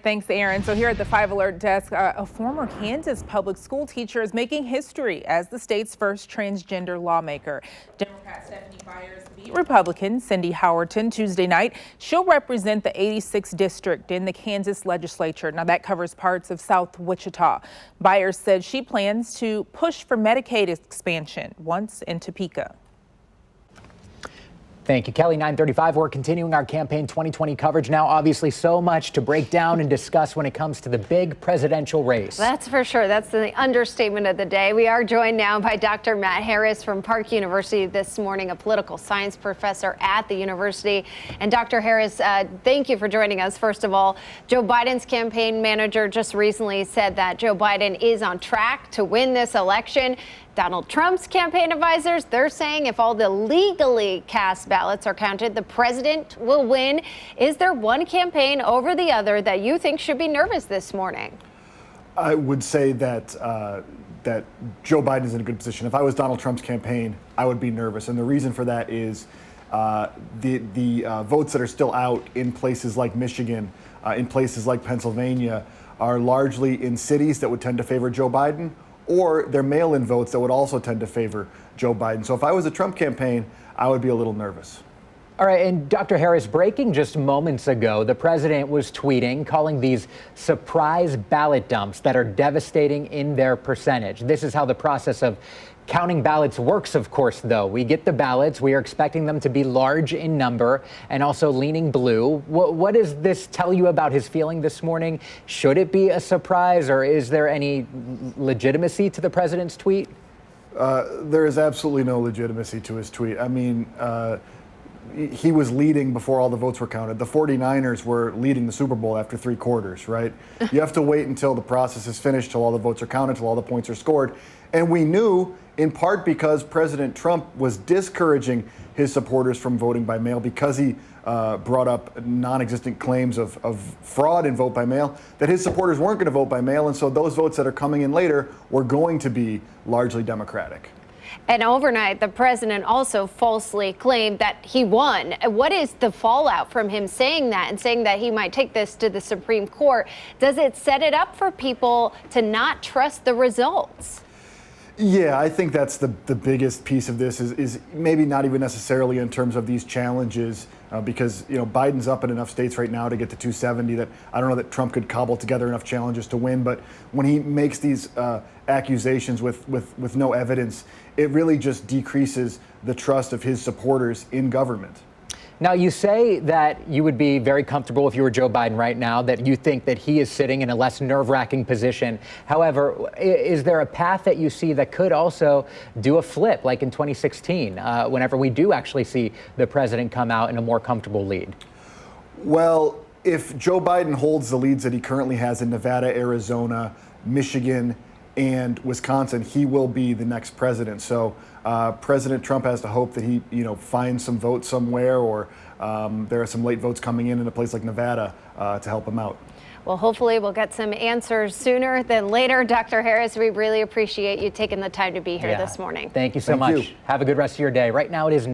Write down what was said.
Thanks, Aaron. So here at the 5 Alert desk, a former Kansas public school teacher is making history as the state's first transgender lawmaker. Democrat Stephanie Byers beat Republican Cindy Howerton Tuesday night. She'll represent the 86th district in the Kansas legislature. Now that covers parts of South Wichita. Byers said she plans to push for Medicaid expansion once in Topeka. Thank you, Kelly. 9:35. We're continuing our campaign 2020 coverage now. Obviously, so much to break down and discuss when it comes to the big presidential race. That's for sure. That's the understatement of the day. We are joined now by Dr. Matt Harris from Park University this morning, a political science professor at the university. And Dr. Harris, thank you for joining us. First of all, Joe Biden's campaign manager just recently said that Joe Biden is on track to win this election. Donald Trump's campaign advisors, they're saying if all the legally cast ballots are counted, the president will win. Is there one campaign over the other that you think should be nervous this morning? I would say that that Joe Biden is in a good position. If I was Donald Trump's campaign, I would be nervous. And the reason for that is the votes that are still out in places like Michigan, in places like Pennsylvania, are largely in cities that would tend to favor Joe Biden, or they're mail-in votes that would also tend to favor Joe Biden. So if I was a Trump campaign, I would be a little nervous. All right, and Dr. Harris, breaking just moments ago, the president was tweeting, calling these surprise ballot dumps that are devastating in their percentage. This is how the process of counting ballots works, of course, though. We get the ballots. We are expecting them to be large in number and also leaning blue. What does this tell you about his feeling this morning? Should it be a surprise, or is there any legitimacy to the president's tweet? There is absolutely no legitimacy to his tweet. I mean, he was leading before all the votes were counted. The 49ers were leading the Super Bowl after 3 quarters, right? You have to wait until the process is finished, till all the votes are counted, till all the points are scored. And we knew, in part because President Trump was discouraging his supporters from voting by mail because he brought up non-existent claims of fraud in vote by mail, that his supporters weren't going to vote by mail. And so those votes that are coming in later were going to be largely Democratic. And overnight, the president also falsely claimed that he won. What is the fallout from him saying that and saying that he might take this to the Supreme Court? Does it set it up for people to not trust the results? Yeah, I think that's the biggest piece of this is maybe not even necessarily in terms of these challenges, because Biden's up in enough states right now to get to 270 that I don't know that Trump could cobble together enough challenges to win. But when he makes these accusations with no evidence, it really just decreases the trust of his supporters in government. Now, you say that you would be very comfortable if you were Joe Biden right now, that you think that he is sitting in a less nerve-wracking position. However, is there a path that you see that could also do a flip, like in 2016, whenever we do actually see the president come out in a more comfortable lead? Well, if Joe Biden holds the leads that he currently has in Nevada, Arizona, Michigan, and Wisconsin, he will be the next president. So President Trump has to hope that he, finds some votes somewhere, or there are some late votes coming in a place like Nevada to help him out. Well, hopefully we'll get some answers sooner than later. Dr. Harris, we really appreciate you taking the time to be here this morning. Thank you so much. Have a good rest of your day. Right now it is